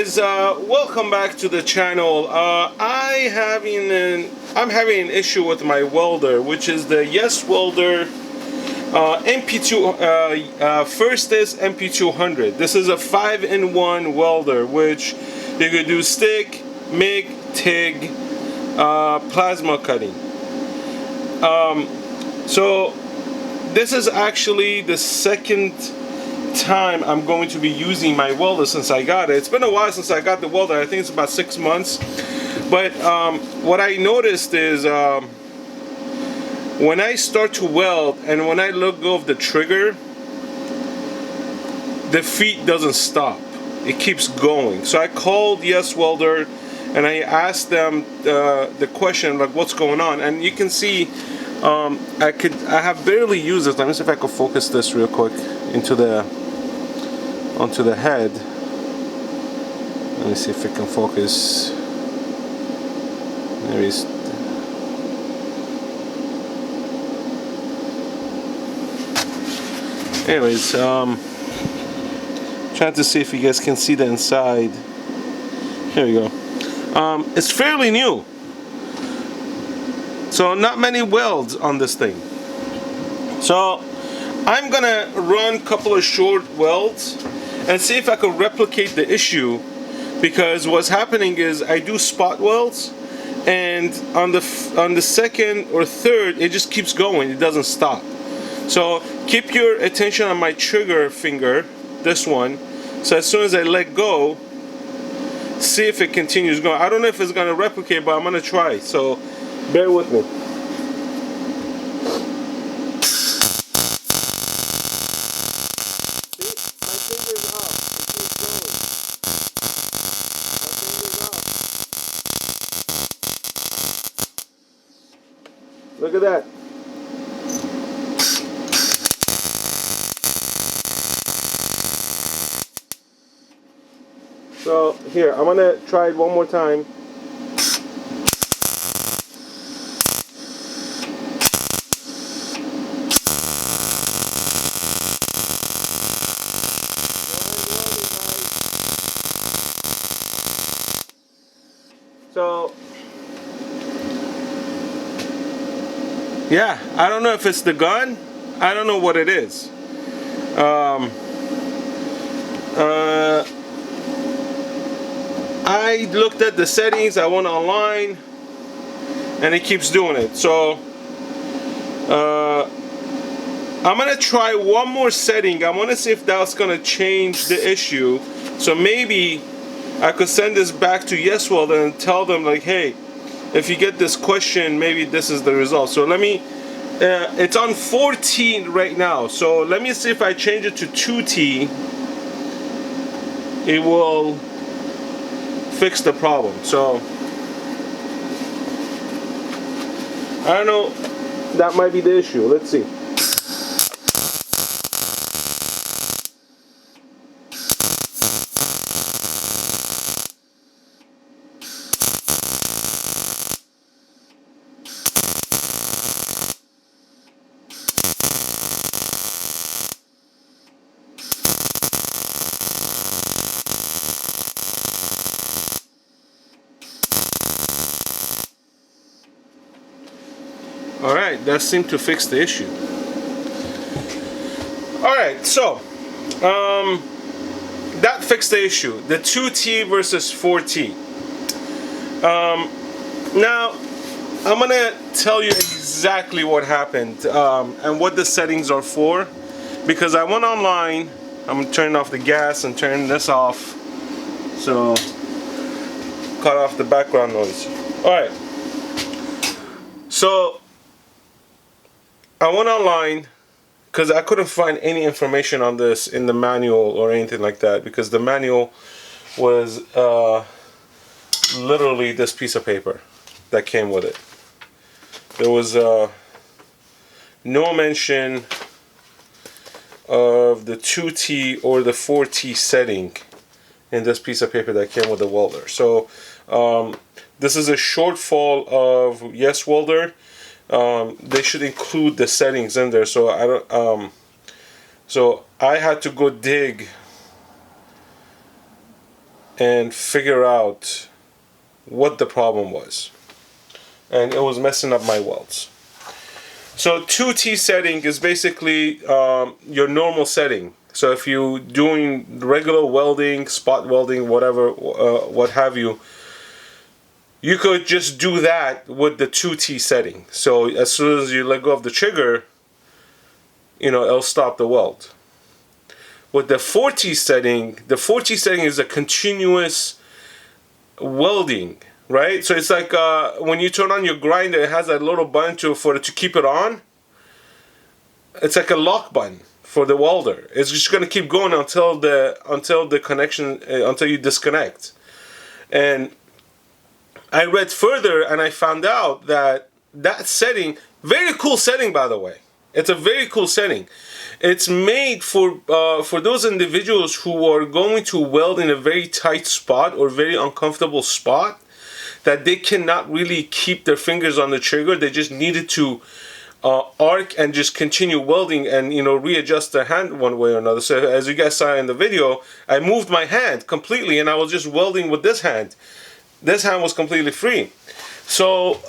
guys, welcome back to the channel. I'm having an issue with my welder, which is the Yeswelder Firstess MP200. This is a 5-in-1 welder, which you could do stick, MIG, TIG, plasma cutting. So this is actually the second time I'm going to be using my welder since I got it. It's been a while since I got the welder. I think it's about 6 months. But what I noticed is when I start to weld and when I let go of the trigger, the feet doesn't stop. It keeps going. So I called Yeswelder and I asked them the question, like, what's going on? And you can see I have barely used it. Let me see if I can focus this real quick onto the head. Let me see if it can focus. There he is. Anyways, trying to see if you guys can see the inside. Here we go. It's fairly new, so not many welds on this thing. So I'm gonna run a couple of short welds and see if I can replicate the issue, because what's happening is I do spot welds, and on the second or third it just keeps going, it doesn't stop. So keep your attention on my trigger finger, this one, so as soon as I let go, see if it continues going. I don't know if it's gonna replicate, but I'm gonna try, so bear with me. Look at that. So here, I'm gonna try it one more time. So yeah, I don't know if it's the gun. I don't know what it is. I looked at the settings, I went online, and it keeps doing it. So I'm gonna try one more setting. I want to see if that's gonna change the issue. So maybe I could send this back to Yeswelder and tell them, like, hey, if you get this question, maybe this is the result. So let me, it's on 14 right now. So let me see if I change it to 2T, it will fix the problem. So I don't know, that might be the issue. Let's see. Alright, that seemed to fix the issue. Alright, so that fixed the issue. The 2T versus 4T. Now I'm gonna tell you exactly what happened and what the settings are for, because I went online. I'm turning off the gas and turning this off, so cut off the background noise. Alright, so I went online because I couldn't find any information on this in the manual or anything like that, because the manual was literally this piece of paper that came with it. There was no mention of the 2T or the 4T setting in this piece of paper that came with the welder. So this is a shortfall of Yeswelder. They should include the settings in there. So I don't. So I had to go dig and figure out what the problem was. And it was messing up my welds. So 2T setting is basically your normal setting. So if you're doing regular welding, spot welding, whatever, what have you, you could just do that with the 2T setting. So as soon as you let go of the trigger, you know, it'll stop the weld. With the 4T setting, the 4T setting is a continuous welding, right? So it's like when you turn on your grinder, it has that little button for it to keep it on. It's like a lock button for the welder. It's just going to keep going until the connection, until you disconnect. And I read further and I found out that that setting, very cool setting by the way. It's a very cool setting. It's made for those individuals who are going to weld in a very tight spot or very uncomfortable spot, that they cannot really keep their fingers on the trigger. They just needed to arc and just continue welding and, you know, readjust their hand one way or another. So as you guys saw in the video, I moved my hand completely and I was just welding with this hand. This hand was completely free. So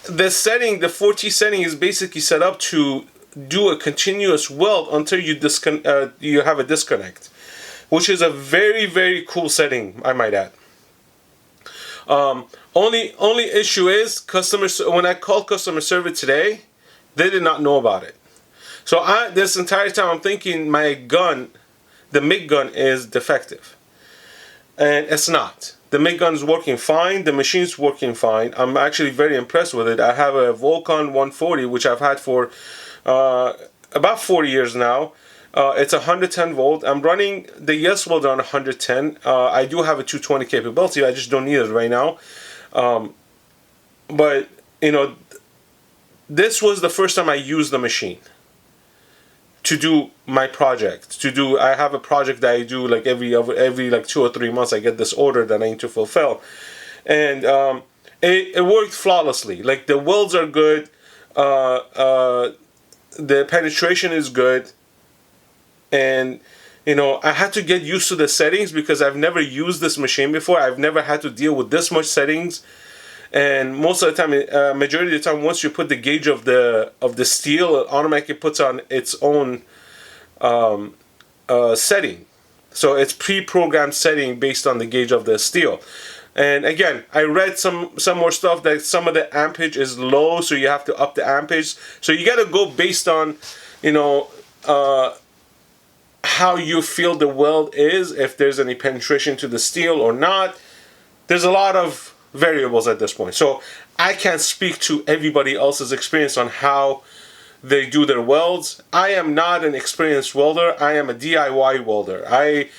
the setting, the 4T setting, is basically set up to do a continuous weld until you you have a disconnect, which is a very, very cool setting, I might add. Only issue is when I called customer service today, they did not know about it. So this entire time I'm thinking my gun, the MIG gun, is defective, and it's not. The MIG gun is working fine. The machine's working fine. I'm actually very impressed with it. I have a Vulcan 140, which I've had for about 40 years now. It's 110 volt. I'm running the Yeswelder on 110. I do have a 220 capability. I just don't need it right now. But you know, this was the first time I used the machine to do my project. I have a project that I do like every like 2 or 3 months. I get this order that I need to fulfill, and it worked flawlessly. Like the welds are good, the penetration is good, and you know, I had to get used to the settings because I've never used this machine before. I've never had to deal with this much settings. And most of the time, majority of the time, once you put the gauge of the steel, it automatically puts on its own setting. So it's pre-programmed setting based on the gauge of the steel. And again, I read some more stuff that some of the ampage is low, so you have to up the ampage. So you got to go based on, you know, how you feel the weld is, if there's any penetration to the steel or not. There's a lot of variables at this point, so I can't speak to everybody else's experience on how they do their welds. I am not an experienced welder. I am a DIY welder. I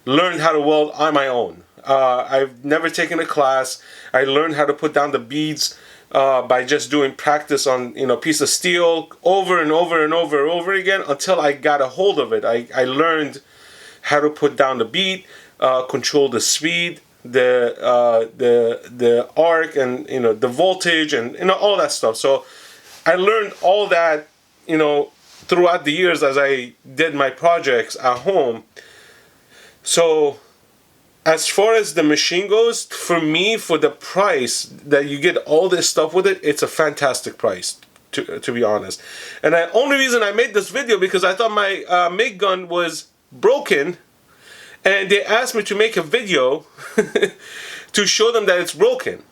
learned how to weld on my own. I've never taken a class. I learned how to put down the beads by just doing practice on, you know, a piece of steel over and over and over again until I got a hold of it. I learned how to put down the bead, control the speed, the arc, and you know, the voltage, and you know, all that stuff. So I learned all that, you know, throughout the years as I did my projects at home. So as far as the machine goes, for me, for the price that you get all this stuff with it, it's a fantastic price, to be honest. And the only reason I made this video because I thought my MIG gun was broken, and they asked me to make a video to show them that it's broken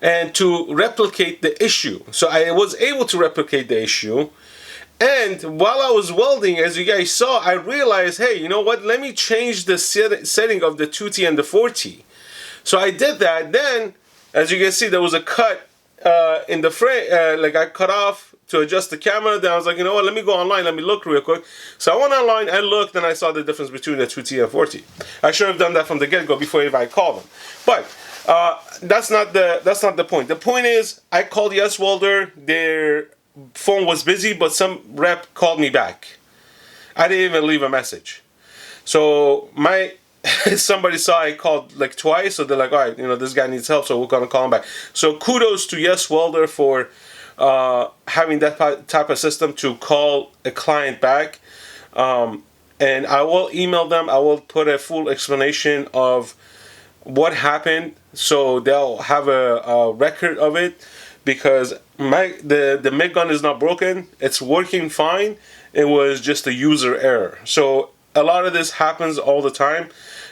and to replicate the issue. So I was able to replicate the issue, and while I was welding, as you guys saw, I realized, hey, you know what, let me change the setting of the 2T and the 4T. So I did that. Then, as you can see, there was a cut in the frame, like I cut off to adjust the camera. Then I was like, you know what, let me go online, let me look real quick. So I went online, I looked, and I saw the difference between the 2T and 4T. I should have done that from the get-go before even I called them. But that's not the point. The point is, I called Yeswelder. Their phone was busy, but some rep called me back. I didn't even leave a message. So somebody saw I called like twice, so they're like, all right, you know, this guy needs help, so we're gonna call him back. So kudos to Yeswelder for having that type of system to call a client back. and I will email them. I will put a full explanation of what happened, so they'll have a record of it, because the MIG gun is not broken. It's working fine. It was just a user error. So a lot of this happens all the time.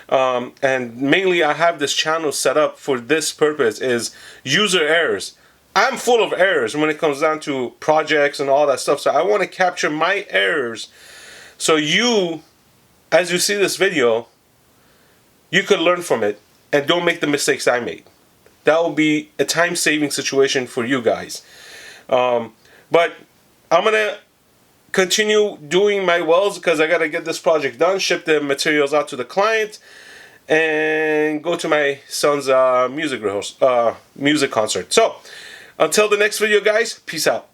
And mainly I have this channel set up for this purpose, is user errors. I'm full of errors when it comes down to projects and all that stuff. So I want to capture my errors, so you, as you see this video, you could learn from it and don't make the mistakes I made. That will be a time-saving situation for you guys. But I'm gonna continue doing my welds because I gotta get this project done, ship the materials out to the client, and go to my son's music concert. So until the next video, guys, peace out.